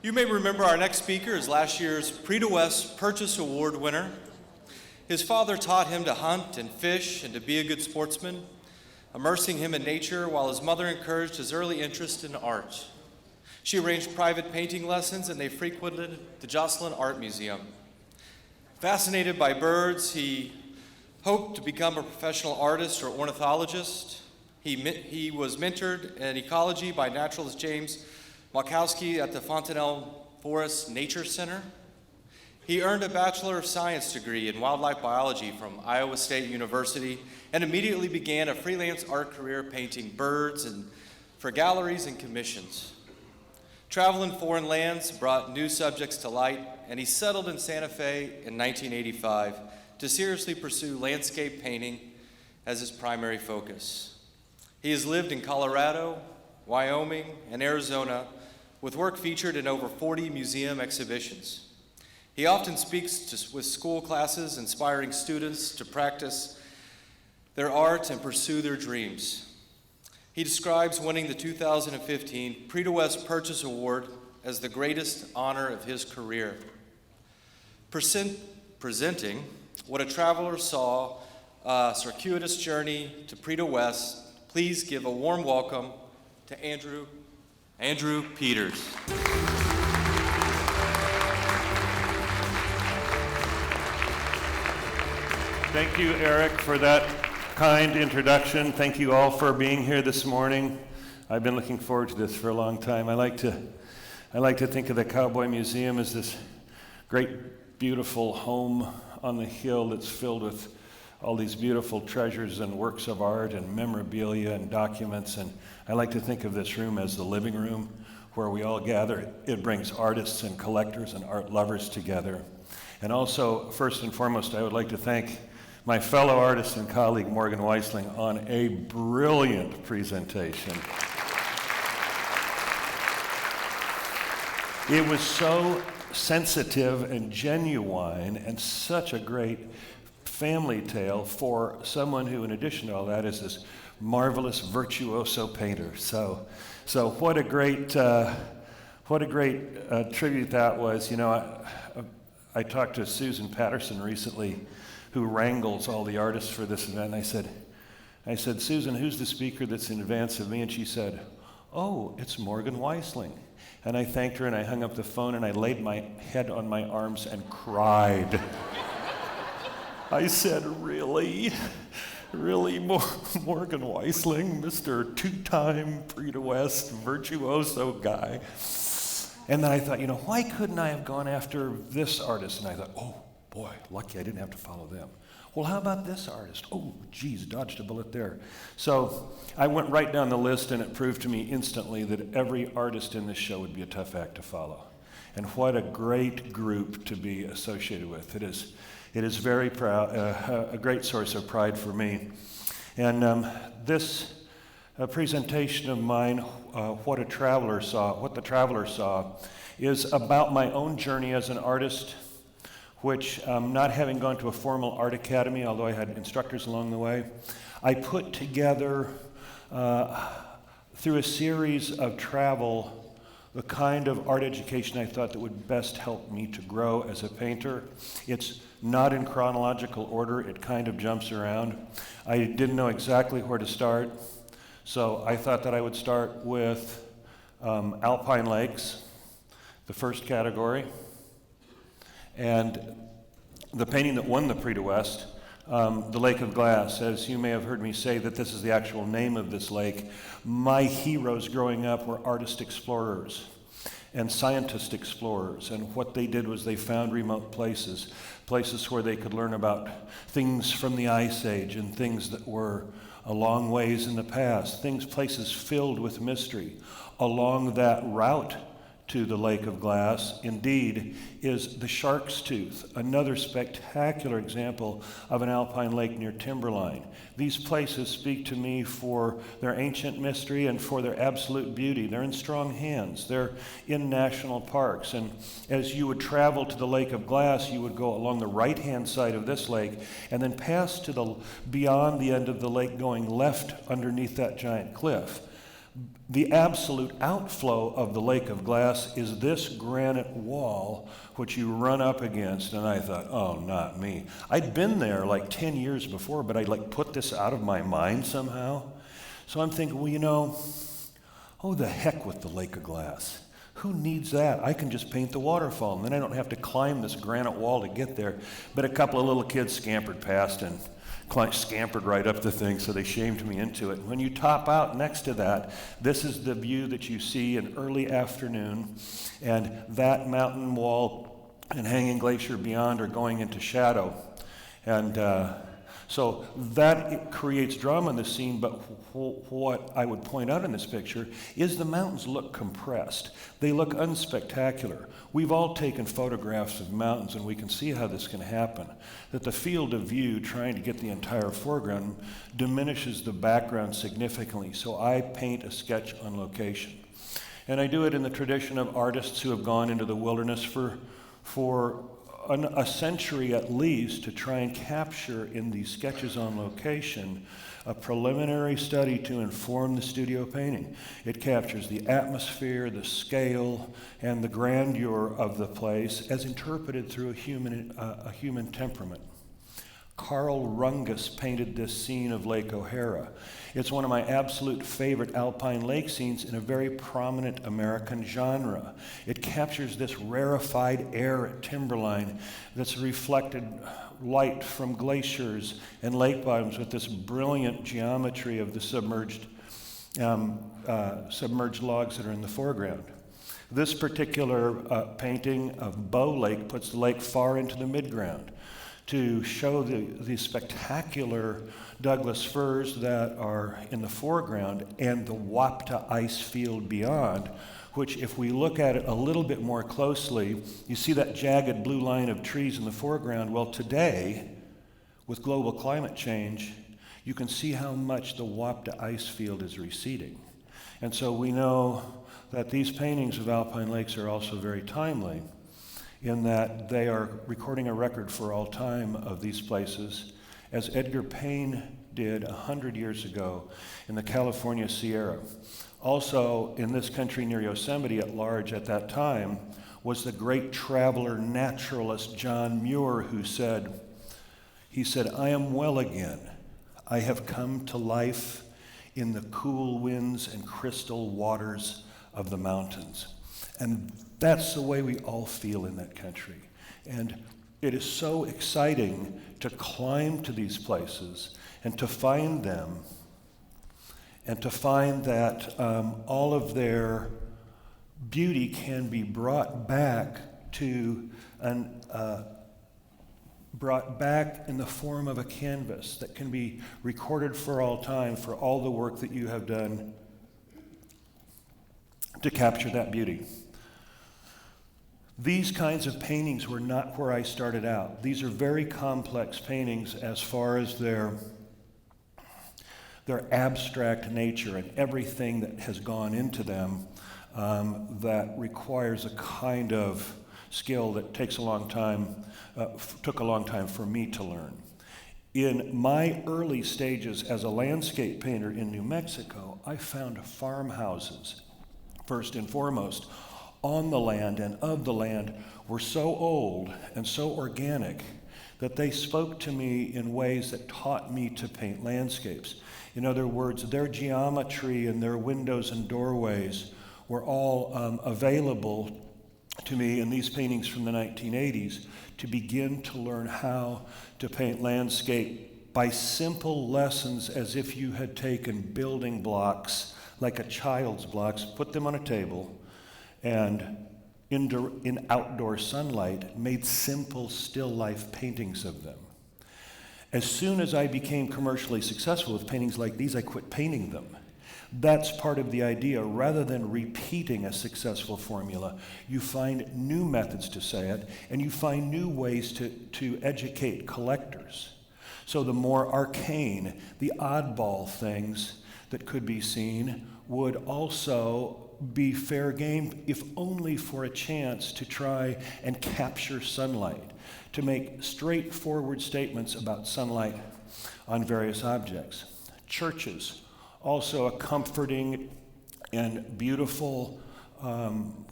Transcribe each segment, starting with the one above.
You may remember our next speaker is last year's Prix Purchase Award winner. His father taught him to hunt and fish and to be a good sportsman, immersing him in nature while his mother encouraged his early interest in art. She arranged private painting lessons and they frequented the Joslyn Art Museum. Fascinated by birds, he hoped to become a professional artist or ornithologist. He was mentored in ecology by naturalist James Malkowski at the Fontanelle Forest Nature Center. He earned a Bachelor of Science degree in wildlife biology from Iowa State University and immediately began a freelance art career painting birds and for galleries and commissions. Travel in foreign lands brought new subjects to light, and he settled in Santa Fe in 1985 to seriously pursue landscape painting as his primary focus. He has lived in Colorado, Wyoming, and Arizona, with work featured in over 40 museum exhibitions. He often speaks with school classes, inspiring students to practice their art and pursue their dreams. He describes winning the 2015 Prix Purchase Award as the greatest honor of his career. Presenting What a Traveler Saw, a Circuitous Journey to Prix, please give a warm welcome to Andrew Peters. Thank you, Eric, for that kind introduction. Thank you all for being here this morning. I've been looking forward to this for a long time. I like to think of the Cowboy Museum as this great, beautiful home on the hill that's filled with all these beautiful treasures and works of art and memorabilia and documents. And I like to think of this room as the living room where we all gather. It brings artists and collectors and art lovers together. And also, first and foremost, I would like to thank my fellow artist and colleague, Morgan Weisling, on a brilliant presentation. It was so sensitive and genuine and such a great family tale for someone who, in addition to all that, is this marvelous virtuoso painter. So what a great tribute that was. You know, I talked to Susan Patterson recently, who wrangles all the artists for this event. And I said, Susan, who's the speaker that's in advance of me? And she said, oh, it's Morgan Weisling. And I thanked her and I hung up the phone and I laid my head on my arms and cried. I said, really? Really, Morgan Weisling, Mr. two-time Prix virtuoso guy. And then I thought, why couldn't I have gone after this artist? And I thought, oh, boy, lucky I didn't have to follow them. Well, how about this artist? Oh, geez, dodged a bullet there. So I went right down the list, and it proved to me instantly that every artist in this show would be a tough act to follow. And what a great group to be associated with. It is very proud, a great source of pride for me. And this presentation of mine, What the Traveler Saw, is about my own journey as an artist, which, not having gone to a formal art academy, although I had instructors along the way, I put together through a series of travel the kind of art education I thought that would best help me to grow as a painter. It's not in chronological order, it kind of jumps around. I didn't know exactly where to start, so I thought that I would start with alpine lakes, the first category, and the painting that won the Prix de West, the Lake of Glass. As you may have heard me say that this is the actual name of this lake. My heroes growing up were artist explorers and scientist explorers, and what they did was they found remote places where they could learn about things from the Ice Age and things that were a long ways in the past, places filled with mystery. Along that route to the Lake of Glass, indeed, is the Shark's Tooth, another spectacular example of an alpine lake near timberline. These places speak to me for their ancient mystery and for their absolute beauty. They're in strong hands. They're in national parks. And as you would travel to the Lake of Glass, you would go along the right-hand side of this lake and then pass to beyond the end of the lake, going left underneath that giant cliff. The absolute outflow of the lake of glass is this granite wall which you run up against, and I thought, oh, not me. I'd been there like 10 years before, but I'd like put this out of my mind somehow. So I'm thinking, well, oh, the heck with the lake of glass. Who needs that? I can just paint the waterfall, and then I don't have to climb this granite wall to get there. But a couple of little kids scampered past and scampered right up the thing, so they shamed me into it. When you top out next to that, this is the view that you see in early afternoon, and that mountain wall and hanging glacier beyond are going into shadow. And so that creates drama in the scene, but what I would point out in this picture is the mountains look compressed. They look unspectacular. We've all taken photographs of mountains, and we can see how this can happen. That the field of view, trying to get the entire foreground, diminishes the background significantly. So I paint a sketch on location. And I do it in the tradition of artists who have gone into the wilderness for a century at least to try and capture in these sketches on location a preliminary study to inform the studio painting. It captures the atmosphere, the scale, and the grandeur of the place as interpreted through a human temperament. Carl Rungus painted this scene of Lake O'Hara. It's one of my absolute favorite alpine lake scenes in a very prominent American genre. It captures this rarefied air at timberline that's reflected light from glaciers and lake bottoms with this brilliant geometry of the submerged logs that are in the foreground. This particular painting of Bow Lake puts the lake far into the midground to show the spectacular Douglas firs that are in the foreground and the Wapta ice field beyond, which if we look at it a little bit more closely, you see that jagged blue line of trees in the foreground. Well, today, with global climate change, you can see how much the Wapta ice field is receding. And so we know that these paintings of alpine lakes are also very timely, in that they are recording a record for all time of these places, as Edgar Payne did 100 years ago in the California Sierra. Also, in this country near Yosemite at large at that time was the great traveler naturalist John Muir, who said, I am well again. I have come to life in the cool winds and crystal waters of the mountains. And that's the way we all feel in that country. And it is so exciting to climb to these places and to find them and to find that all of their beauty can be brought back in the form of a canvas that can be recorded for all time for all the work that you have done to capture that beauty. These kinds of paintings were not where I started out. These are very complex paintings as far as their abstract nature and everything that has gone into them that requires a kind of skill that took a long time for me to learn. In my early stages as a landscape painter in New Mexico, I found farmhouses, first and foremost, on the land and of the land were so old and so organic that they spoke to me in ways that taught me to paint landscapes. In other words, their geometry and their windows and doorways were all available to me in these paintings from the 1980s to begin to learn how to paint landscape by simple lessons, as if you had taken building blocks like a child's blocks, put them on a table, and in outdoor sunlight, made simple still life paintings of them. As soon as I became commercially successful with paintings like these, I quit painting them. That's part of the idea. Rather than repeating a successful formula, you find new methods to say it, and you find new ways to educate collectors. So the more arcane, the oddball things that could be seen would also be fair game, if only for a chance to try and capture sunlight, to make straightforward statements about sunlight on various objects. Churches, also a comforting and beautiful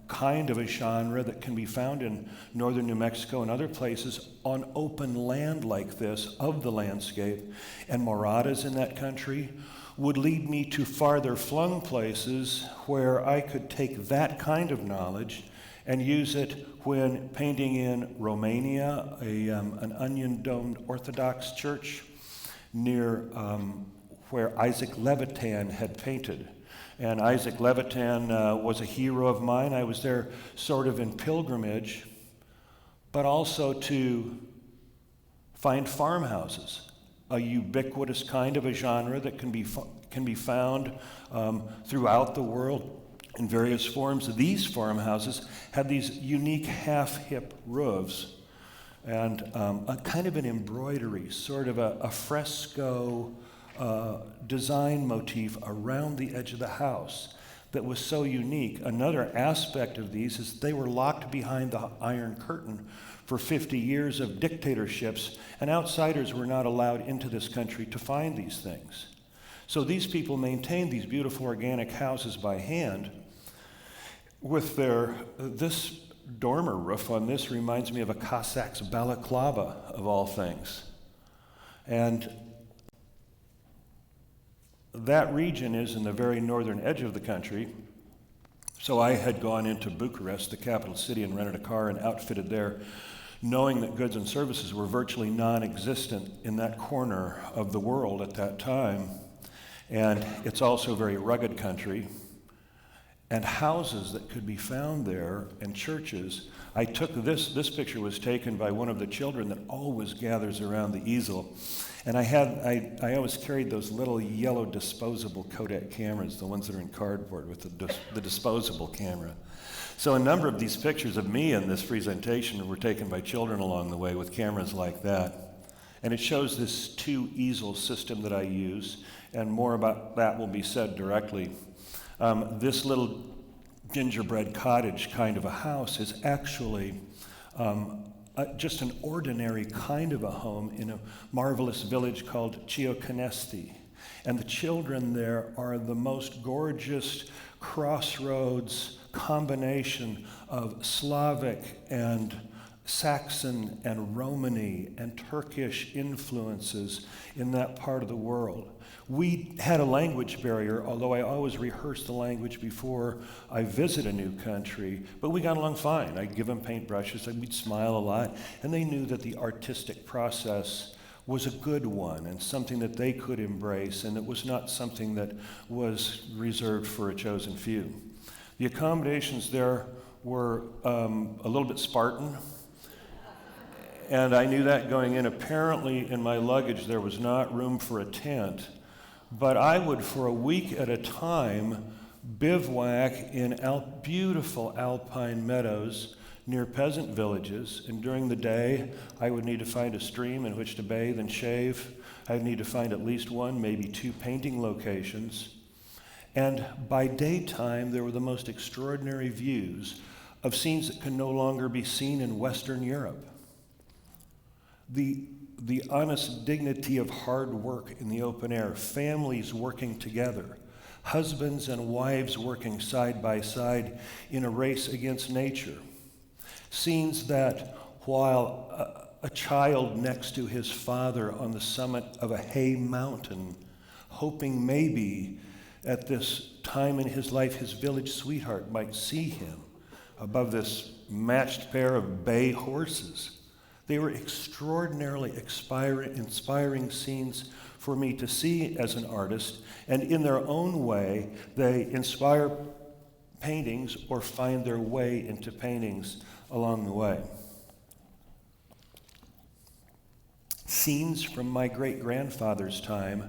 kind of a genre that can be found in northern New Mexico and other places on open land like this of the landscape, and moradas in that country, would lead me to farther flung places where I could take that kind of knowledge and use it when painting in Romania, an onion-domed Orthodox church near where Isaac Levitan had painted. And Isaac Levitan was a hero of mine. I was there sort of in pilgrimage, but also to find farmhouses, a ubiquitous kind of a genre that can be found throughout the world in various forms. These farmhouses had these unique half-hip roofs and a kind of an embroidery, sort of a fresco design motif around the edge of the house that was so unique. Another aspect of these is they were locked behind the Iron Curtain for 50 years of dictatorships, and outsiders were not allowed into this country to find these things. So these people maintained these beautiful organic houses by hand with this dormer roof on this reminds me of a Cossack's balaclava of all things. And that region is in the very northern edge of the country. So I had gone into Bucharest, the capital city, and rented a car and outfitted there, knowing that goods and services were virtually non-existent in that corner of the world at that time. And it's also a very rugged country. And houses that could be found there and churches. I took this picture was taken by one of the children that always gathers around the easel. And I always carried those little yellow disposable Kodak cameras, the ones that are in cardboard with the disposable camera. So a number of these pictures of me in this presentation were taken by children along the way with cameras like that. And it shows this two easel system that I use, and more about that will be said directly. This little gingerbread cottage kind of a house is actually just an ordinary kind of a home in a marvelous village called Chiocanesti. And the children there are the most gorgeous crossroads combination of Slavic and Saxon and Romany and Turkish influences in that part of the world. We had a language barrier, although I always rehearse the language before I visit a new country, but we got along fine. I'd give them paintbrushes, we'd smile a lot, and they knew that the artistic process was a good one and something that they could embrace, and it was not something that was reserved for a chosen few. The accommodations there were a little bit Spartan, and I knew that going in. Apparently in my luggage there was not room for a tent, but I would for a week at a time bivouac in beautiful alpine meadows near peasant villages, and during the day I would need to find a stream in which to bathe and shave. I would need to find at least one, maybe two painting locations. And by daytime, there were the most extraordinary views of scenes that can no longer be seen in Western Europe. The honest dignity of hard work in the open air, families working together, husbands and wives working side by side in a race against nature. Scenes that, while a child next to his father on the summit of a hay mountain, hoping maybe at this time in his life his village sweetheart might see him above this matched pair of bay horses. They were extraordinarily inspiring scenes for me to see as an artist, and in their own way, they inspire paintings or find their way into paintings along the way. Scenes from my great-grandfather's time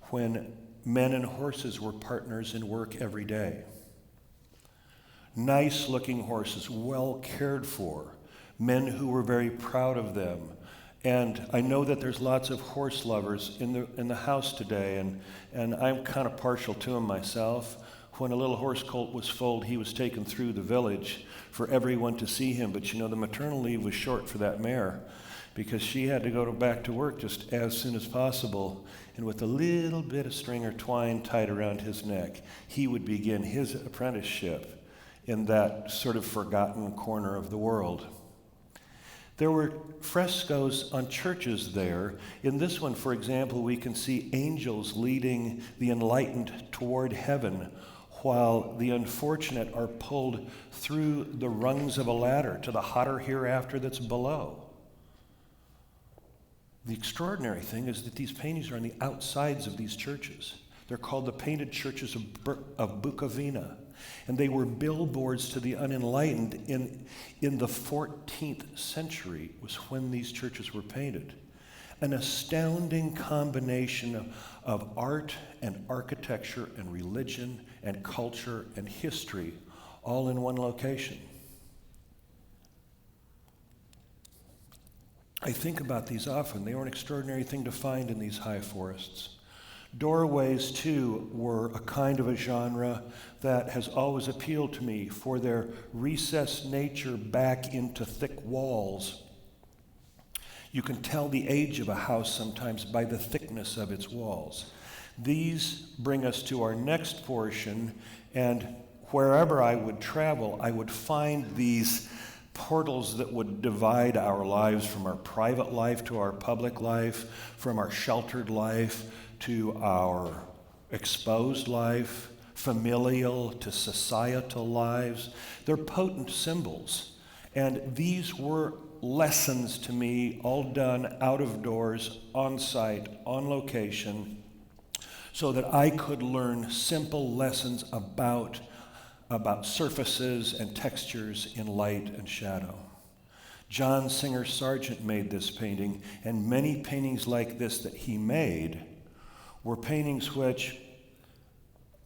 when men and horses were partners in work every day. Nice-looking horses, well cared for, men who were very proud of them. And I know that there's lots of horse lovers in the house today, and I'm kind of partial to them myself. When a little horse colt was foaled, he was taken through the village for everyone to see him, but you know, the maternal leave was short for that mare, because she had to go back to work just as soon as possible. And with a little bit of string or twine tied around his neck, he would begin his apprenticeship in that sort of forgotten corner of the world. There were frescoes on churches there. In this one, for example, we can see angels leading the enlightened toward heaven, while the unfortunate are pulled through the rungs of a ladder to the hotter hereafter that's below. The extraordinary thing is that these paintings are on the outsides of these churches. They're called the painted churches of Bukovina, and they were billboards to the unenlightened. In the 14th century was when these churches were painted. An astounding combination of art and architecture and religion and culture and history all in one location. I think about these often. They were an extraordinary thing to find in these high forests. Doorways, too, were a kind of a genre that has always appealed to me for their recessed nature back into thick walls. You can tell the age of a house sometimes by the thickness of its walls. These bring us to our next portion, and wherever I would travel, I would find these portals that would divide our lives from our private life to our public life, from our sheltered life to our exposed life, familial to societal lives. They're potent symbols. And these were lessons to me, all done out of doors, on site, on location, so that I could learn simple lessons about surfaces and textures in light and shadow. John Singer Sargent made this painting, and many paintings like this that he made were paintings which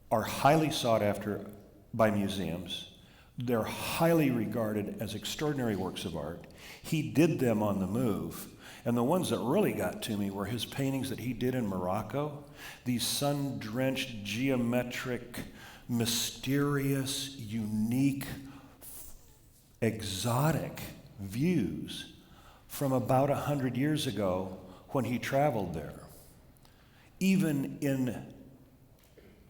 are highly sought after by museums. They're highly regarded as extraordinary works of art. He did them on the move. And the ones that really got to me were his paintings that he did in Morocco, these sun-drenched, geometric, mysterious, unique, exotic views from about 100 years ago when he traveled there. Even in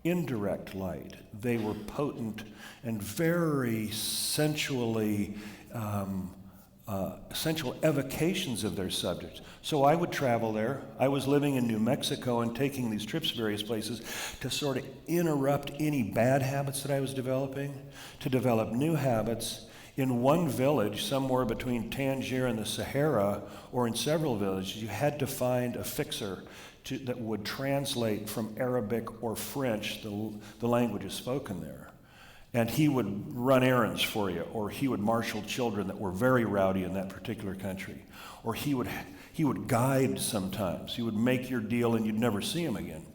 indirect light, they were potent and very sensual evocations of their subjects. So I would travel there. I was living in New Mexico and taking these trips to various places to sort of interrupt any bad habits that I was developing, to develop new habits. In one village, somewhere between Tangier and the Sahara, or in several villages, you had to find a fixer that would translate from Arabic or French, the languages spoken there. And he would run errands for you, or he would marshal children that were very rowdy in that particular country. Or he would guide sometimes. He would make your deal and you'd never see him again.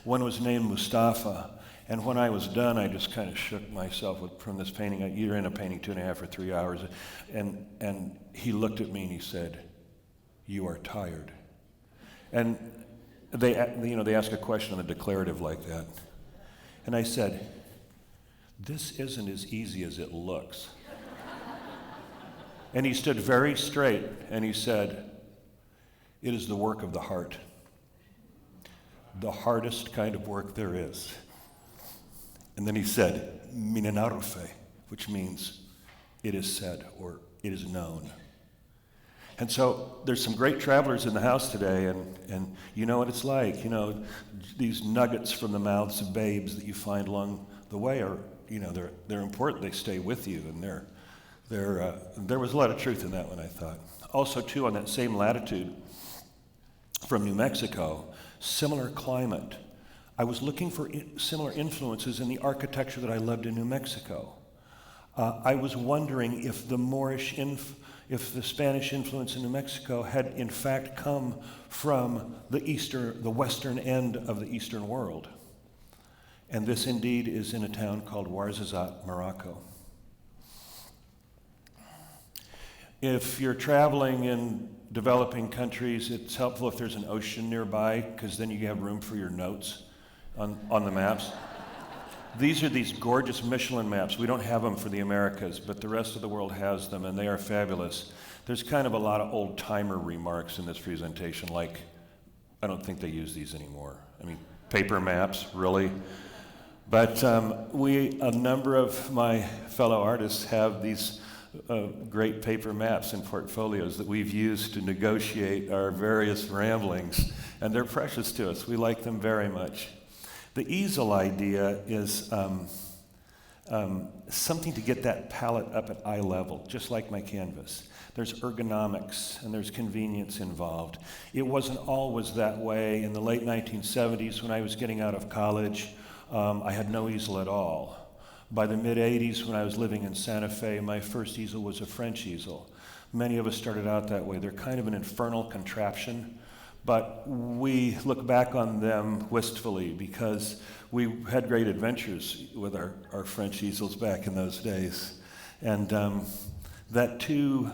One was named Mustafa, and when I was done, I just kind of shook myself from this painting. You're in a painting 2.5 or 3 hours. And he looked at me and he said, "You are tired." And they ask a question on the declarative like that. And I said, "This isn't as easy as it looks." And he stood very straight and he said, "It is the work of the heart. The hardest kind of work there is." And then he said, "Minanarufe," which means it is said or it is known. And so there's some great travelers in the house today, and you know what it's like. You know, these nuggets from the mouths of babes that you find along the way are, you know, they're important. They stay with you, and there was a lot of truth in that one, I thought. Also, too, on that same latitude from New Mexico, similar climate. I was looking for similar influences in the architecture that I loved in New Mexico. I was wondering if if the Spanish influence in New Mexico had in fact come from the western end of the Eastern world. And this indeed is in a town called Ouarzazate, Morocco. If you're traveling in developing countries, it's helpful if there's an ocean nearby, because then you have room for your notes on the maps. These are these gorgeous Michelin maps. We don't have them for the Americas, but the rest of the world has them, and they are fabulous. There's kind of a lot of old-timer remarks in this presentation, like, I don't think they use these anymore. I mean, paper maps, really? But a number of my fellow artists have these great paper maps and portfolios that we've used to negotiate our various ramblings, and they're precious to us. We like them very much. The easel idea is something to get that palette up at eye level, just like my canvas. There's ergonomics and there's convenience involved. It wasn't always that way. In the late 1970s, when I was getting out of college, I had no easel at all. By the mid-'80s, when I was living in Santa Fe, my first easel was a French easel. Many of us started out that way. They're kind of an infernal contraption, but we look back on them wistfully because we had great adventures with our French easels back in those days. And that two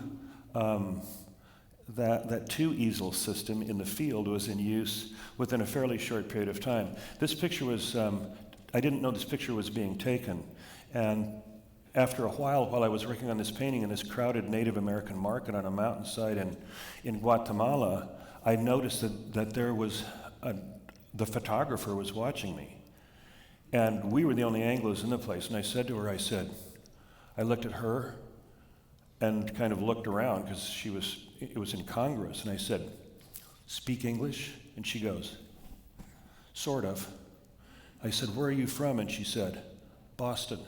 easel system in the field was in use within a fairly short period of time. This picture was, I didn't know this picture was being taken. And after a while I was working on this painting in this crowded Native American market on a mountainside in Guatemala, I noticed that there was the photographer was watching me. And we were the only Anglos in the place. And I said to her, I looked at her and kind of looked around because it was incongruous. And I said, "Speak English?" And she goes, "Sort of." I said, "Where are you from?" And she said, "Boston."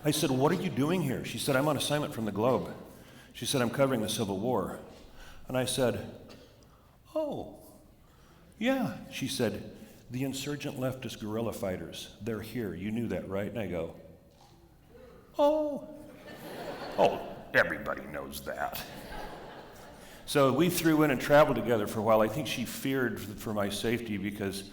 I said, "What are you doing here?" She said, "I'm on assignment from the Globe." She said, "I'm covering the Civil War." And I said, "Oh, yeah." She said, "The insurgent leftist guerrilla fighters, they're here. You knew that, right?" And I go, "Oh, everybody knows that." So we threw in and traveled together for a while. I think she feared for my safety because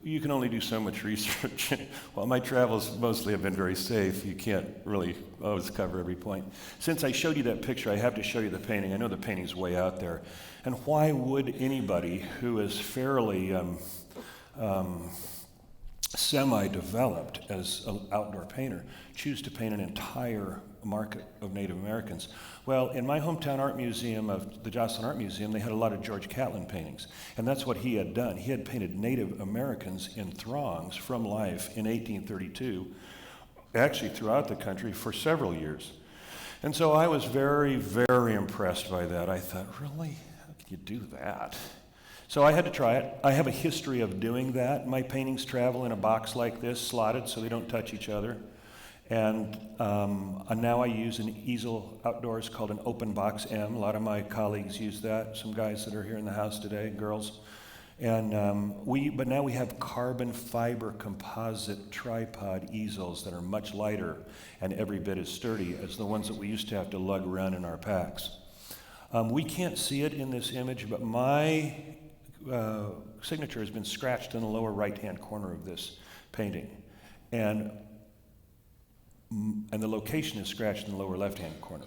you can only do so much research. While my travels mostly have been very safe, you can't really always cover every point. Since I showed you that picture, I have to show you the painting. I know the painting's way out there. And why would anybody who is fairly semi-developed as an outdoor painter choose to paint an entire market of Native Americans? Well, in my hometown art museum of the Joslyn Art Museum, they had a lot of George Catlin paintings, and that's what he had done. He had painted Native Americans in throngs from life in 1832, actually throughout the country for several years. And so I was very, very impressed by that. I thought, really? How can you do that? So I had to try it. I have a history of doing that. My paintings travel in a box like this, slotted so they don't touch each other. And now I use an easel outdoors called an open box M. A lot of my colleagues use that. Some guys that are here in the house today, girls. And but now we have carbon fiber composite tripod easels that are much lighter and every bit as sturdy as the ones that we used to have to lug around in our packs. We can't see it in this image, but my signature has been scratched in the lower right-hand corner of this painting. And the location is scratched in the lower left-hand corner.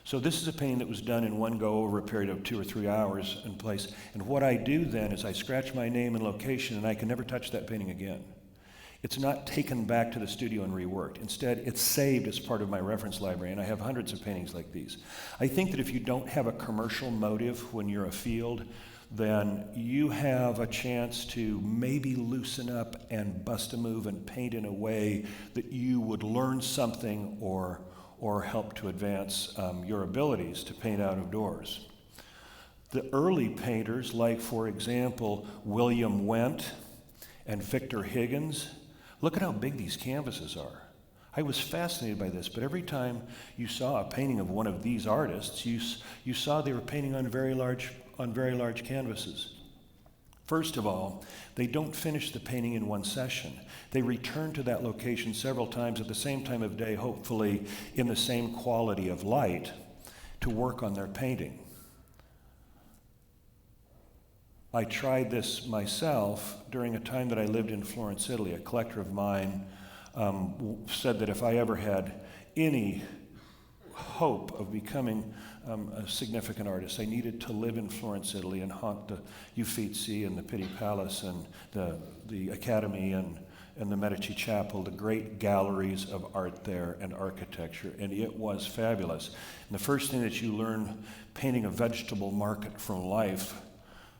So this is a painting that was done in one go over a period of 2 or 3 hours in place. And what I do then is I scratch my name and location, and I can never touch that painting again. It's not taken back to the studio and reworked. Instead, it's saved as part of my reference library, and I have hundreds of paintings like these. I think that if you don't have a commercial motive when you're afield, then you have a chance to maybe loosen up and bust a move and paint in a way that you would learn something or help to advance your abilities to paint out of doors. The early painters, like, for example, William Went and Victor Higgins, look at how big these canvases are. I was fascinated by this, but every time you saw a painting of one of these artists, you saw they were painting on very large canvases. First of all, they don't finish the painting in one session. They return to that location several times at the same time of day, hopefully in the same quality of light, to work on their painting. I tried this myself during a time that I lived in Florence, Italy. A collector of mine said that if I ever had any hope of becoming a significant artist. I needed to live in Florence, Italy, and haunt the Uffizi and the Pitti Palace and the Academy and the Medici Chapel, the great galleries of art there and architecture, and it was fabulous. And the first thing that you learn painting a vegetable market from life,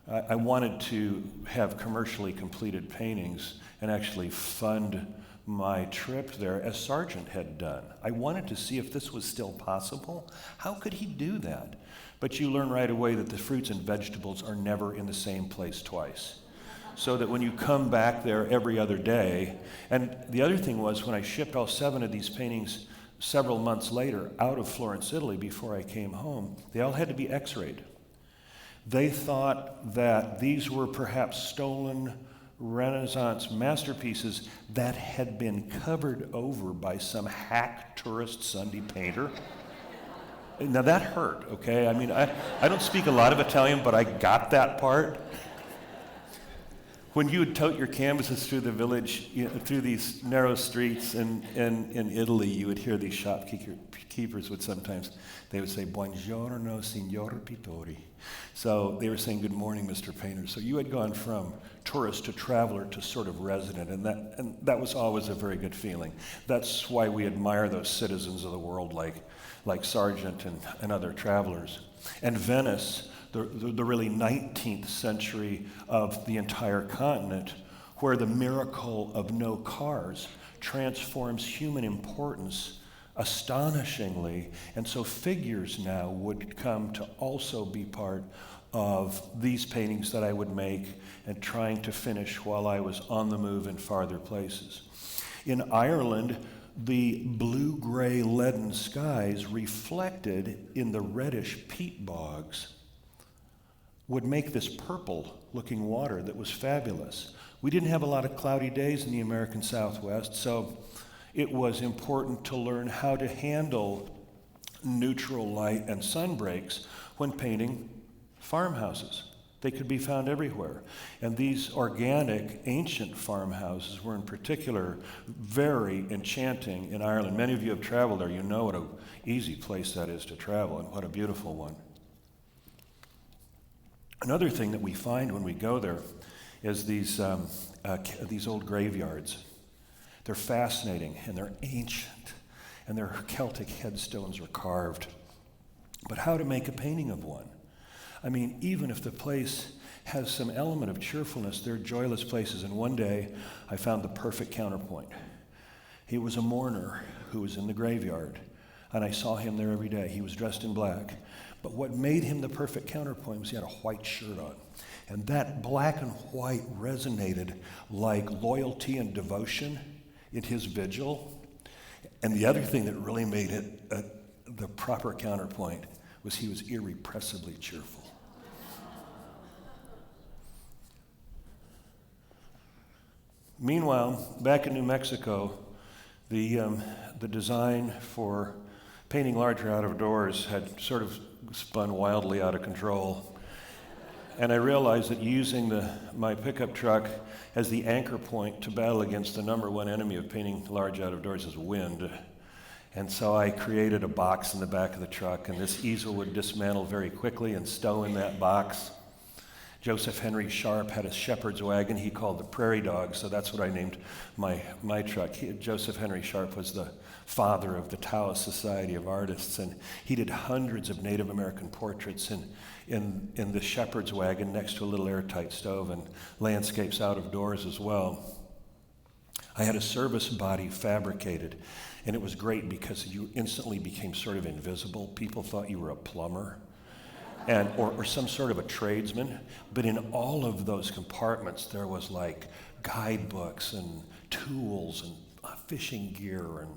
I wanted to have commercially completed paintings and actually fund my trip there as Sargent had done. I wanted to see if this was still possible. How could he do that? But you learn right away that the fruits and vegetables are never in the same place twice. So that when you come back there every other day, and the other thing was when I shipped all 7 of these paintings several months later out of Florence, Italy, before I came home, they all had to be x-rayed. They thought that these were perhaps stolen Renaissance masterpieces that had been covered over by some hack tourist Sunday painter. Now that hurt, okay? I mean, I don't speak a lot of Italian, but I got that part. When you would tote your canvases through the village, through these narrow streets in Italy, you would hear these shopkeepers would sometimes, they would say, "Buongiorno, signor Pittori." So they were saying, "Good morning, Mr. Painter." So you had gone from tourist to traveler to sort of resident, and that was always a very good feeling. That's why we admire those citizens of the world like Sargent and other travelers. And Venice, the really 19th century of the entire continent, where the miracle of no cars transforms human importance astonishingly, and so figures now would come to also be part of these paintings that I would make and trying to finish while I was on the move in farther places. In Ireland, the blue-gray leaden skies reflected in the reddish peat bogs would make this purple-looking water that was fabulous. We didn't have a lot of cloudy days in the American Southwest, so it was important to learn how to handle neutral light and sun breaks when painting farmhouses. They could be found everywhere. And these organic, ancient farmhouses were in particular very enchanting in Ireland. Many of you have traveled there. You know what an easy place that is to travel, and what a beautiful one. Another thing that we find when we go there is these old graveyards. They're fascinating, and they're ancient, and their Celtic headstones are carved. But how to make a painting of one? I mean, even if the place has some element of cheerfulness, they're joyless places. And one day, I found the perfect counterpoint. He was a mourner who was in the graveyard, and I saw him there every day. He was dressed in black. But what made him the perfect counterpoint was he had a white shirt on. And that black and white resonated like loyalty and devotion in his vigil. And the other thing that really made it the proper counterpoint was he was irrepressibly cheerful. Meanwhile, back in New Mexico, the design for painting larger out of doors had sort of spun wildly out of control. And I realized that using my pickup truck as the anchor point to battle against the number one enemy of painting large out of doors is wind. And so I created a box in the back of the truck, and this easel would dismantle very quickly and stow in that box. Joseph Henry Sharp had a shepherd's wagon he called the Prairie Dog, so that's what I named my truck. Joseph Henry Sharp was the father of the Taos Society of Artists, and he did hundreds of Native American portraits in the shepherd's wagon next to a little airtight stove, and landscapes out of doors as well. I had a service body fabricated, and it was great because you instantly became sort of invisible. People thought you were a plumber or some sort of a tradesman. But in all of those compartments, there was like guidebooks and tools and fishing gear,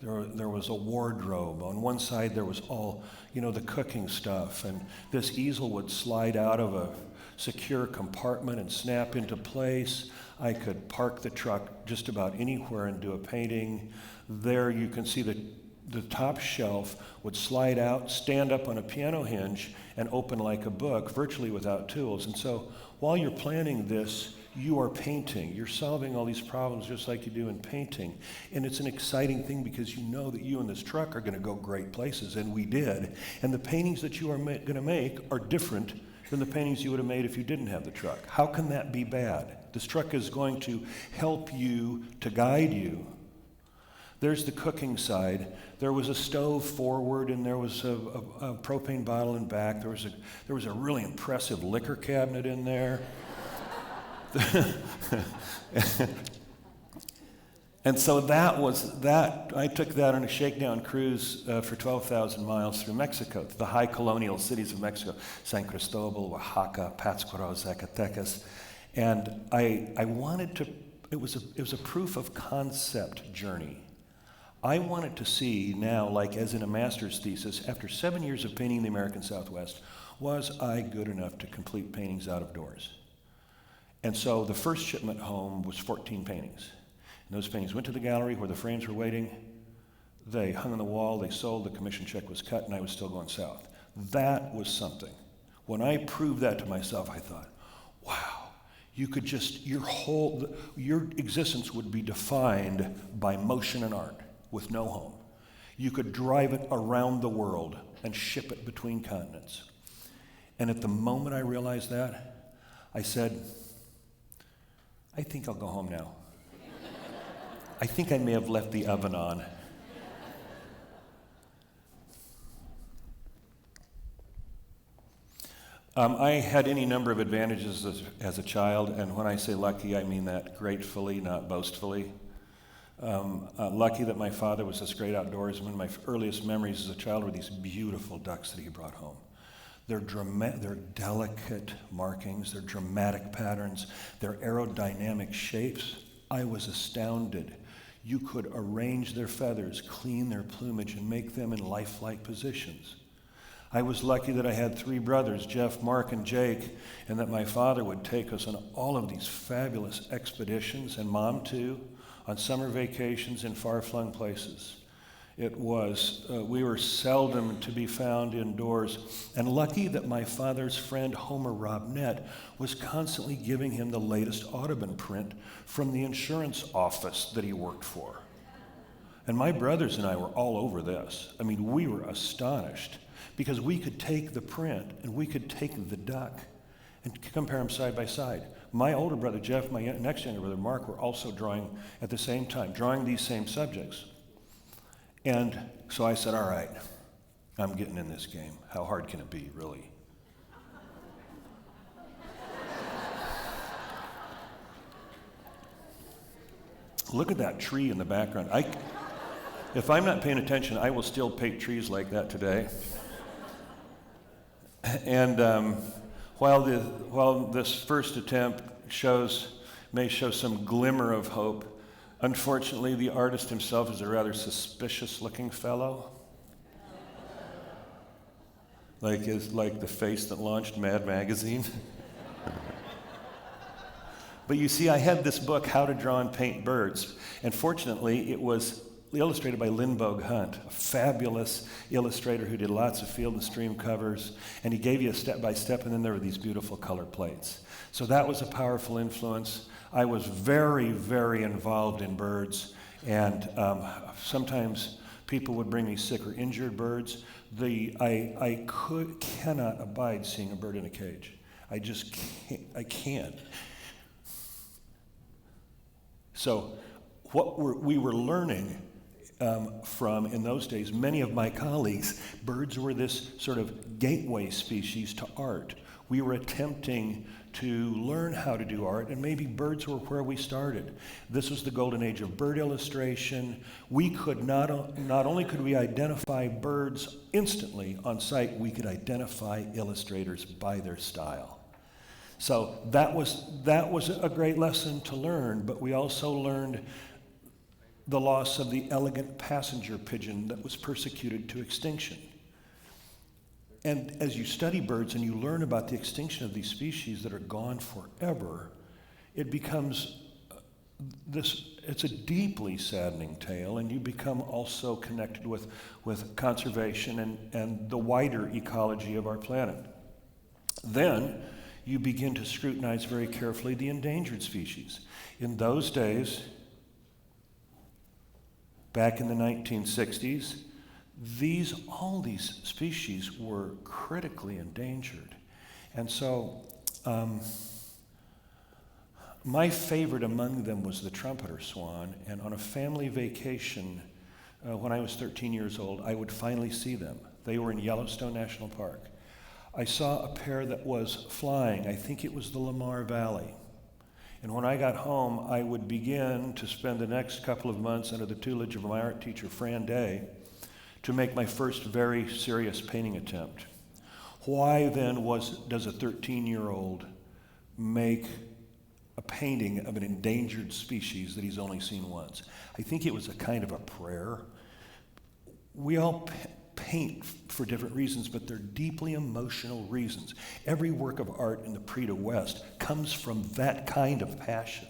and there was a wardrobe. On one side, there was all, the cooking stuff. And this easel would slide out of a secure compartment and snap into place. I could park the truck just about anywhere and do a painting. There you can see the top shelf would slide out, stand up on a piano hinge, and open like a book, virtually without tools. And so while you're planning this, you are painting. You're solving all these problems just like you do in painting. And it's an exciting thing because you know that you and this truck are going to go great places, and we did. And the paintings that you are going to make are different than the paintings you would have made if you didn't have the truck. How can that be bad? This truck is going to help you, to guide you. There's the cooking side. There was a stove forward, and there was a propane bottle in back. There was a really impressive liquor cabinet in there. And so I took that on a shakedown cruise for 12,000 miles through Mexico, to the high colonial cities of Mexico, San Cristobal, Oaxaca, Pátzcuaro, Zacatecas. And I wanted to, it was a proof of concept journey. I wanted to see now, like as in a master's thesis, after 7 years of painting the American Southwest, was I good enough to complete paintings out of doors? And so the first shipment home was 14 paintings. And those paintings went to the gallery where the frames were waiting. They hung on the wall, they sold, the commission check was cut, and I was still going south. That was something. When I proved that to myself, I thought, wow, you could just, your existence would be defined by motion and art with no home. You could drive it around the world and ship it between continents. And at the moment I realized that, I said, I think I'll go home now. I think I may have left the oven on. I had any number of advantages as a child, and when I say lucky, I mean that gratefully, not boastfully. Lucky that my father was this great outdoorsman. My earliest memories as a child were these beautiful ducks that he brought home. They're delicate markings, they're dramatic patterns, they're aerodynamic shapes. I was astounded. You could arrange their feathers, clean their plumage, and make them in lifelike positions. I was lucky that I had 3 brothers, Jeff, Mark, and Jake, and that my father would take us on all of these fabulous expeditions, and Mom too, on summer vacations in far-flung places. We were seldom to be found indoors, and lucky that my father's friend Homer Robnett was constantly giving him the latest Audubon print from the insurance office that he worked for. And my brothers and I were all over this. I mean, we were astonished because we could take the print and we could take the duck and compare them side by side. My older brother Jeff, my next younger brother Mark were also drawing at the same time, drawing these same subjects. And so I said, all right, I'm getting in this game. How hard can it be, really? Look at that tree in the background. If I'm not paying attention, I will still paint trees like that today. And while this first attempt may show some glimmer of hope, unfortunately, the artist himself is a rather suspicious-looking fellow. Like the face that launched Mad Magazine. But you see, I had this book, How to Draw and Paint Birds, and fortunately, it was illustrated by Lindbergh Hunt, a fabulous illustrator who did lots of Field and Stream covers, and he gave you a step-by-step, and then there were these beautiful color plates. So that was a powerful influence. I was very, very involved in birds, and sometimes people would bring me sick or injured birds. I cannot abide seeing a bird in a cage. I just can't. I can't. So what we were learning from in those days, many of my colleagues, birds were this sort of gateway species to art. We were attempting to learn how to do art, and maybe birds were where we started. This was the golden age of bird illustration. We could not only could we identify birds instantly on sight, we could identify illustrators by their style. So that was a great lesson to learn, but we also learned the loss of the elegant passenger pigeon that was persecuted to extinction. And as you study birds and you learn about the extinction of these species that are gone forever, it becomes it's a deeply saddening tale, and you become also connected with conservation and the wider ecology of our planet. Then you begin to scrutinize very carefully the endangered species. In those days, back in the 1960s, all these species were critically endangered. And so my favorite among them was the trumpeter swan, and on a family vacation when I was 13 years old, I would finally see them. They were in Yellowstone National Park. I saw a pair that was flying. I think it was the Lamar Valley. And when I got home, I would begin to spend the next couple of months under the tutelage of my art teacher, Fran Day, to make my first very serious painting attempt. Why then does a 13-year-old make a painting of an endangered species that he's only seen once? I think it was a kind of a prayer. We all paint for different reasons, but they're deeply emotional reasons. Every work of art in the Prix de West comes from that kind of passion,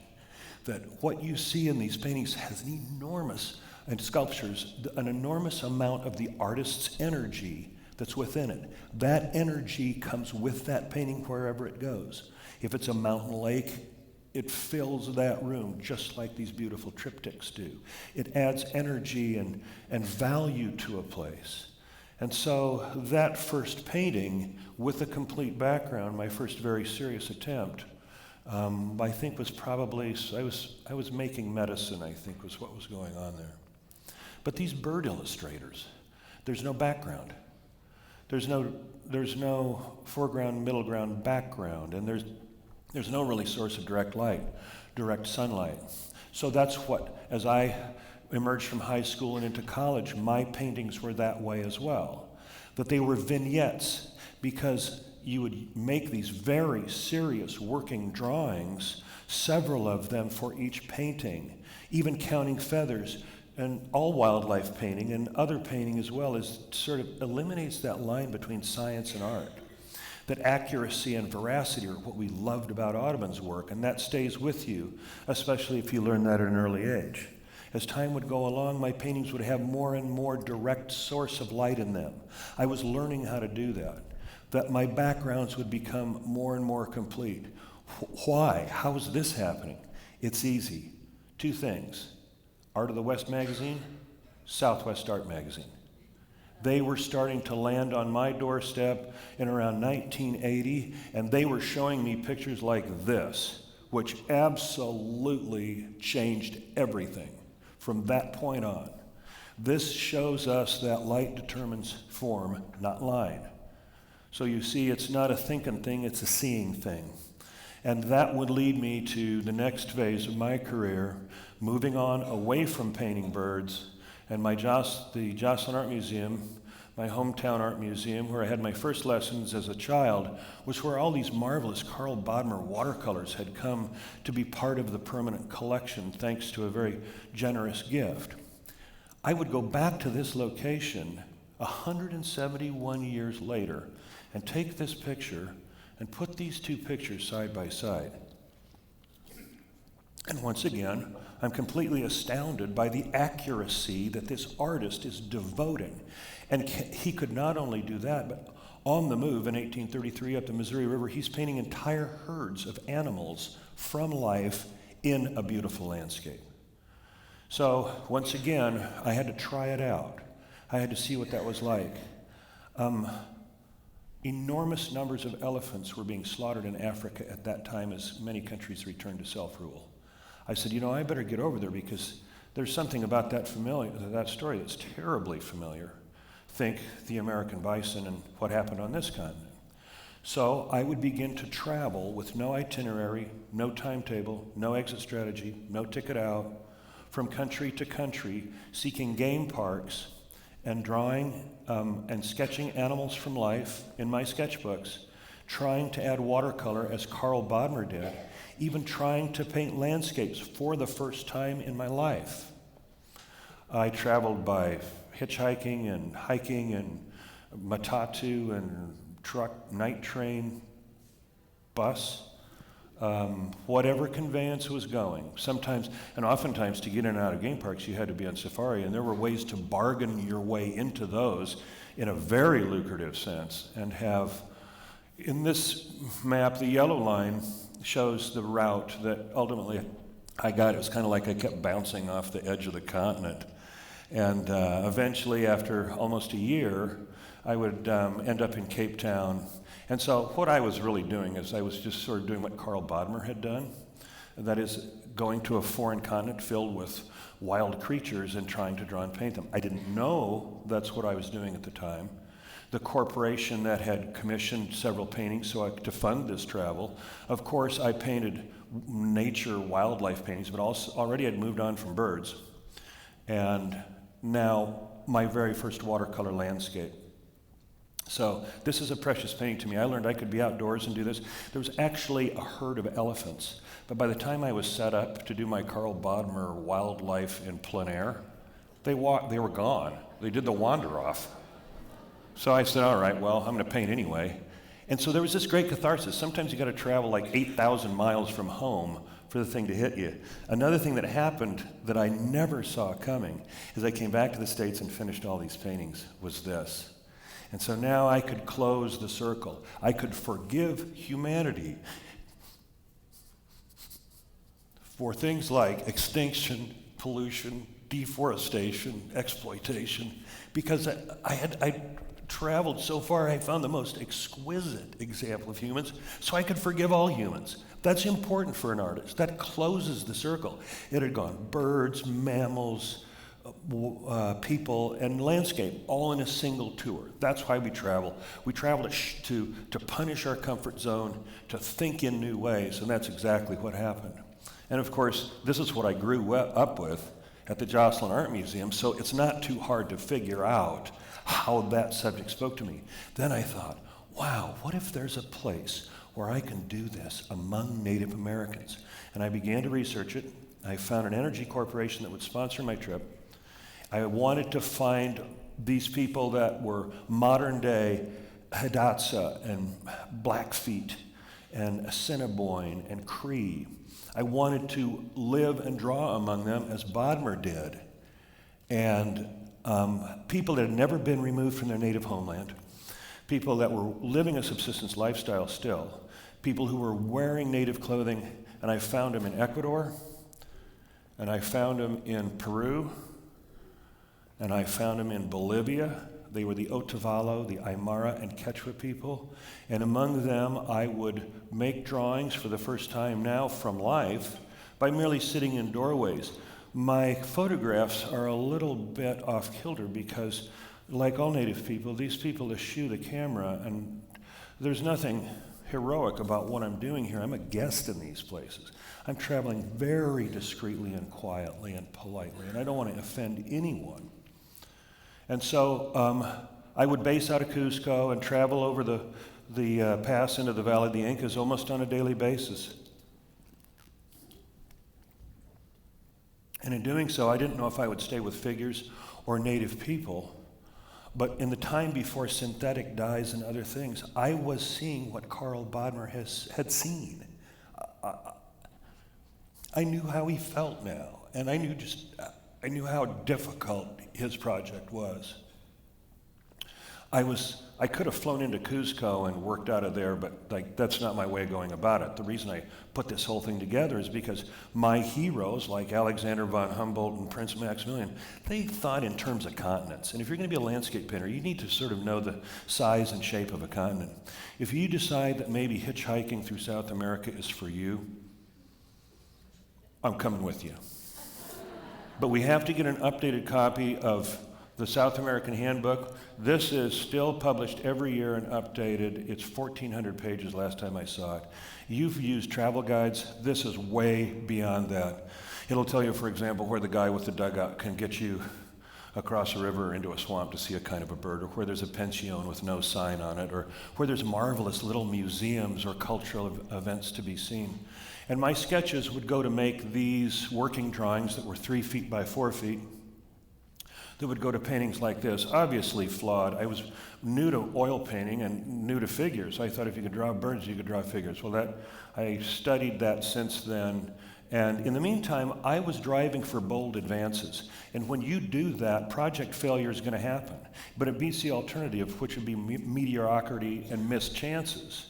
that what you see in these paintings has an enormous, and sculptures, an enormous amount of the artist's energy that's within it. That energy comes with that painting wherever it goes. If it's a mountain lake, it fills that room just like these beautiful triptychs do. It adds energy and value to a place. And so that first painting, with a complete background, my first very serious attempt, I think was probably, I was making medicine, I think was what was going on there. But these bird illustrators, there's no background. There's no foreground, middle ground, background, and there's no really source of direct light, direct sunlight. So that's what, as I emerged from high school and into college, my paintings were that way as well. That they were vignettes, because you would make these very serious working drawings, several of them for each painting, even counting feathers. And all wildlife painting and other painting as well is sort of eliminates that line between science and art. That accuracy and veracity are what we loved about Audubon's work, and that stays with you, especially if you learn that at an early age. As time would go along, my paintings would have more and more direct source of light in them. I was learning how to do that. That my backgrounds would become more and more complete. Why? How is this happening? It's easy. Two things. Art of the West magazine, Southwest Art magazine. They were starting to land on my doorstep in around 1980, and they were showing me pictures like this, which absolutely changed everything from that point on. This shows us that light determines form, not line. So you see, it's not a thinking thing, it's a seeing thing. And that would lead me to the next phase of my career, moving on away from painting birds, and the Joslyn Art Museum, my hometown art museum, where I had my first lessons as a child, was where all these marvelous Carl Bodmer watercolors had come to be part of the permanent collection, thanks to a very generous gift. I would go back to this location 171 years later and take this picture and put these two pictures side by side. And once again, I'm completely astounded by the accuracy that this artist is devoting. And he could not only do that, but on the move in 1833 up the Missouri River, he's painting entire herds of animals from life in a beautiful landscape. So once again, I had to try it out. I had to see what that was like. Enormous numbers of elephants were being slaughtered in Africa at that time as many countries returned to self-rule. I said, I better get over there because there's something about that story that's terribly familiar. Think the American bison and what happened on this continent. So I would begin to travel with no itinerary, no timetable, no exit strategy, no ticket out, from country to country, seeking game parks and drawing and sketching animals from life in my sketchbooks, trying to add watercolor as Carl Bodmer did, even trying to paint landscapes for the first time in my life. I traveled by hitchhiking and hiking and matatu and truck, night train, bus, whatever conveyance was going. Sometimes, and oftentimes to get in and out of game parks, you had to be on safari, and there were ways to bargain your way into those in a very lucrative sense and have In this map, the yellow line shows the route that ultimately I got. It was kind of like I kept bouncing off the edge of the continent. And eventually, after almost a year, I would end up in Cape Town. And so what I was really doing is I was just sort of doing what Carl Bodmer had done. And that is going to a foreign continent filled with wild creatures and trying to draw and paint them. I didn't know that's what I was doing at the time. The corporation that had commissioned several paintings to fund this travel, of course, I painted nature, wildlife paintings, but also already I'd moved on from birds. And now my very first watercolor landscape. So this is a precious painting to me. I learned I could be outdoors and do this. There was actually a herd of elephants, but by the time I was set up to do my Carl Bodmer wildlife in plein air, they were gone. They did the wander off. So I said, all right, well, I'm going to paint anyway. And so there was this great catharsis. Sometimes you got to travel like 8,000 miles from home for the thing to hit you. Another thing that happened that I never saw coming as I came back to the States and finished all these paintings was this. And so now I could close the circle. I could forgive humanity for things like extinction, pollution, deforestation, exploitation, because I traveled so far, I found the most exquisite example of humans, so I could forgive all humans. That's important for an artist. That closes the circle. It had gone birds, mammals, people, and landscape, all in a single tour. That's why we travel. We travel to punish our comfort zone, to think in new ways, and that's exactly what happened. And of course, this is what I grew up with at the Joslyn Art Museum, so it's not too hard to figure out how that subject spoke to me. Then I thought, wow, what if there's a place where I can do this among Native Americans? And I began to research it. I found an energy corporation that would sponsor my trip. I wanted to find these people that were modern day Hidatsa and Blackfeet and Assiniboine and Prix. I wanted to live and draw among them as Bodmer did. And people that had never been removed from their native homeland, people that were living a subsistence lifestyle still, people who were wearing native clothing, and I found them in Ecuador, and I found them in Peru, and I found them in Bolivia. They were the Otavalo, the Aymara, and Quechua people, and among them I would make drawings for the first time now from life by merely sitting in doorways. My photographs are a little bit off kilter because, like all Native people, these people eschew the camera, and there's nothing heroic about what I'm doing here. I'm a guest in these places. I'm traveling very discreetly and quietly and politely, and I don't want to offend anyone. And so I would base out of Cusco and travel over the pass into the Valley of the Incas almost on a daily basis. And in doing so, I didn't know if I would stay with figures or native people. But in the time before synthetic dyes and other things, I was seeing what Carl Bodmer had seen. I knew how he felt now, and I knew how difficult his project was. I could have flown into Cusco and worked out of there, but that's not my way of going about it. The reason I put this whole thing together is because my heroes, like Alexander von Humboldt and Prince Maximilian, they thought in terms of continents. And if you're going to be a landscape painter, you need to sort of know the size and shape of a continent. If you decide that maybe hitchhiking through South America is for you, I'm coming with you. But we have to get an updated copy of the South American Handbook. This is still published every year and updated. It's 1,400 pages last time I saw it. You've used travel guides. This is way beyond that. It'll tell you, for example, where the guy with the dugout can get you across a river or into a swamp to see a kind of a bird, or where there's a pension with no sign on it, or where there's marvelous little museums or cultural events to be seen. And my sketches would go to make these working drawings that were 3 feet by 4 feet, that would go to paintings like this, obviously flawed. I was new to oil painting and new to figures. I thought if you could draw birds, you could draw figures. Well, I studied that since then. And in the meantime, I was driving for bold advances. And when you do that, project failure is going to happen. But it beats the alternative, which would be mediocrity and missed chances.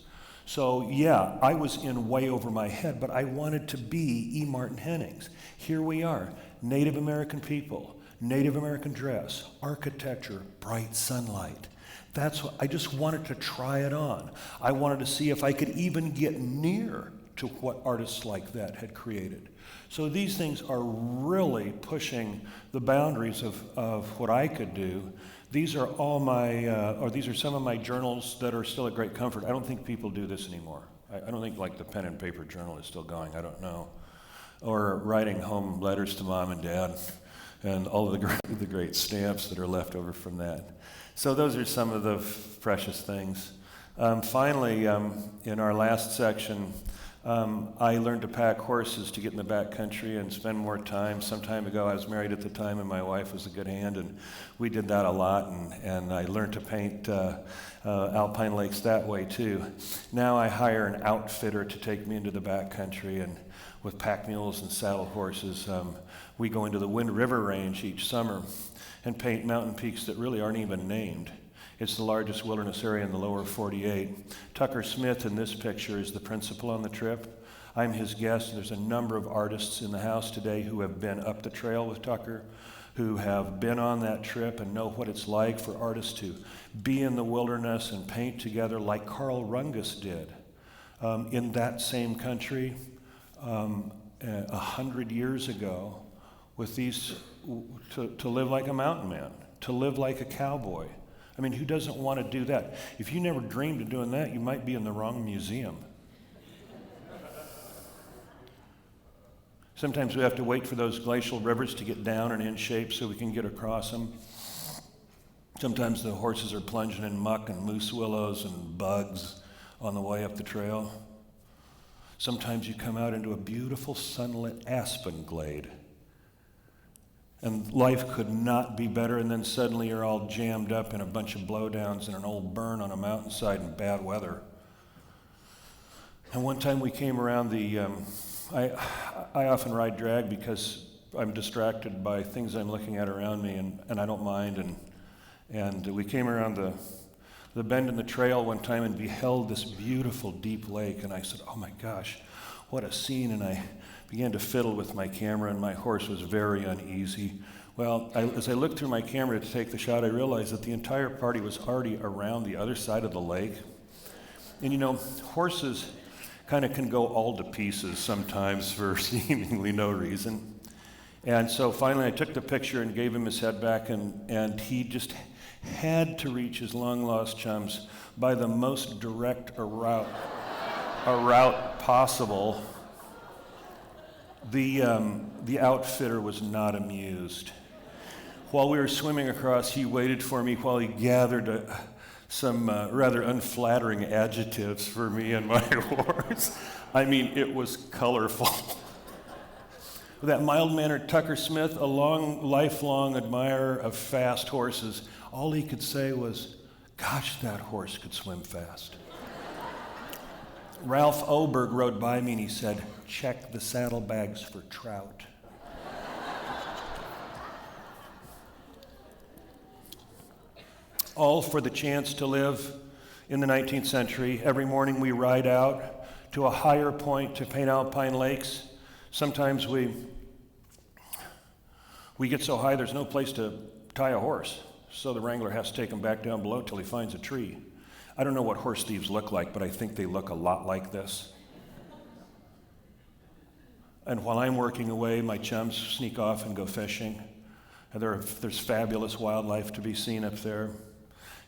So yeah, I was in way over my head, but I wanted to be E. Martin Hennings. Here we are, Native American people, Native American dress, architecture, bright sunlight. That's what I just wanted to try it on. I wanted to see if I could even get near to what artists like that had created. So these things are really pushing the boundaries of what I could do. These are all these are some of my journals that are still a great comfort. I don't think people do this anymore. I don't think like the pen and paper journal is still going, I don't know. Or writing home letters to mom and dad and all of the great stamps that are left over from that. So those are some of the precious things. Finally, in our last section, I learned to pack horses to get in the backcountry and spend more time. Some time ago, I was married at the time, and my wife was a good hand, and we did that a lot, and I learned to paint alpine lakes that way, too. Now I hire an outfitter to take me into the backcountry, and with pack mules and saddle horses, we go into the Wind River Range each summer and paint mountain peaks that really aren't even named. It's the largest wilderness area in the lower 48. Tucker Smith in this picture is the principal on the trip. I'm his guest. There's a number of artists in the house today who have been up the trail with Tucker, who have been on that trip and know what it's like for artists to be in the wilderness and paint together like Carl Rungus did in that same country 100 years ago with these, to live like a mountain man, to live like a cowboy. I mean, who doesn't want to do that? If you never dreamed of doing that, you might be in the wrong museum. Sometimes we have to wait for those glacial rivers to get down and in shape so we can get across them. Sometimes the horses are plunging in muck and moose willows and bugs on the way up the trail. Sometimes you come out into a beautiful sunlit aspen glade, and life could not be better, and then suddenly you're all jammed up in a bunch of blowdowns and an old burn on a mountainside in bad weather. And one time we came around I often ride drag because I'm distracted by things I'm looking at around me, and I don't mind. And we came around the bend in the trail one time and beheld this beautiful deep lake, and I said, oh my gosh, what a scene, and I began to fiddle with my camera, and my horse was very uneasy. Well, as I looked through my camera to take the shot, I realized that the entire party was already around the other side of the lake. And you know, horses kind of can go all to pieces sometimes for seemingly no reason. And so finally I took the picture and gave him his head back, and he just had to reach his long-lost chums by the most direct a route possible. The outfitter was not amused. While we were swimming across, he waited for me while he gathered some rather unflattering adjectives for me and my horse. I mean, it was colorful. That mild-mannered Tucker Smith, a lifelong admirer of fast horses, all he could say was, gosh, that horse could swim fast. Ralph Oberg rode by me and he said, check the saddlebags for trout. All for the chance to live in the 19th century. Every morning we ride out to a higher point to paint alpine lakes. Sometimes we get so high there's no place to tie a horse, so the wrangler has to take him back down below till he finds a tree. I don't know what horse thieves look like, but I think they look a lot like this. And while I'm working away, my chums sneak off and go fishing. And there's fabulous wildlife to be seen up there.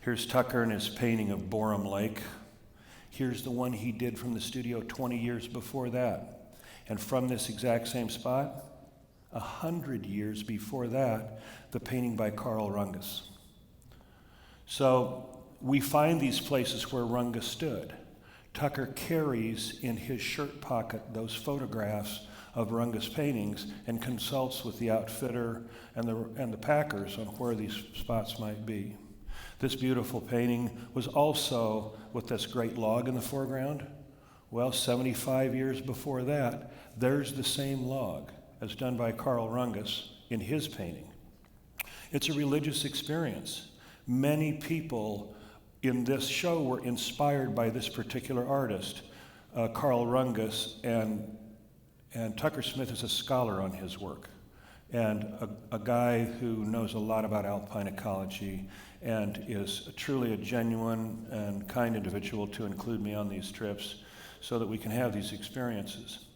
Here's Tucker and his painting of Borum Lake. Here's the one he did from the studio 20 years before that. And from this exact same spot, 100 years before that, the painting by Carl Rungus. So we find these places where Rungus stood. Tucker carries in his shirt pocket those photographs of Rungus paintings and consults with the outfitter and the packers on where these spots might be. This beautiful painting was also with this great log in the foreground. Well, 75 years before that, there's the same log as done by Carl Rungus in his painting. It's a religious experience. Many people in this show were inspired by this particular artist, Carl Rungus, and Tucker Smith is a scholar on his work, and a guy who knows a lot about alpine ecology and is truly a genuine and kind individual to include me on these trips so that we can have these experiences.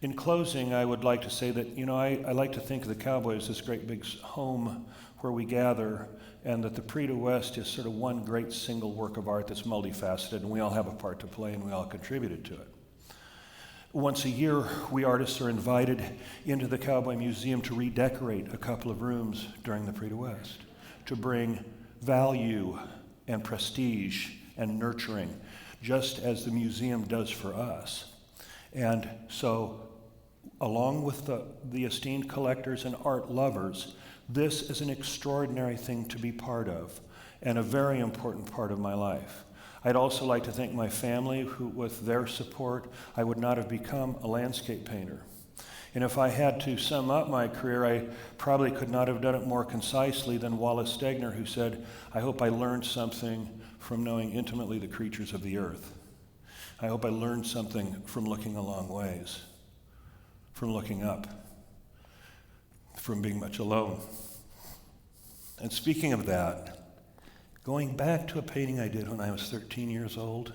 In closing, I would like to say that, I like to think of the cowboy as this great big home where we gather, and that the Prix du West is sort of one great single work of art that's multifaceted, and we all have a part to play, and we all contributed to it. Once a year, we artists are invited into the Cowboy Museum to redecorate a couple of rooms during the Prix du West, to bring value and prestige and nurturing, just as the museum does for us. And so, along with the esteemed collectors and art lovers, this is an extraordinary thing to be part of, and a very important part of my life. I'd also like to thank my family, who, with their support, I would not have become a landscape painter. And if I had to sum up my career, I probably could not have done it more concisely than Wallace Stegner, who said, "I hope I learned something from knowing intimately the creatures of the earth. I hope I learned something from looking a long ways, from looking up, from being much alone." And speaking of that, going back to a painting I did when I was 13 years old,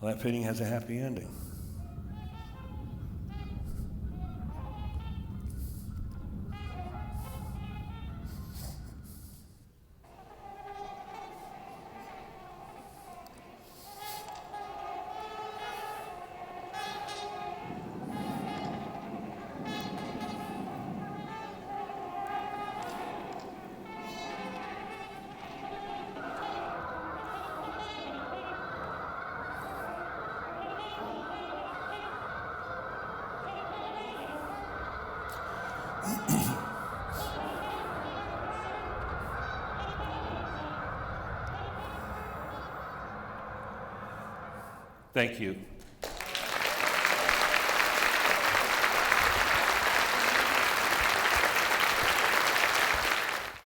well, that painting has a happy ending. Thank you.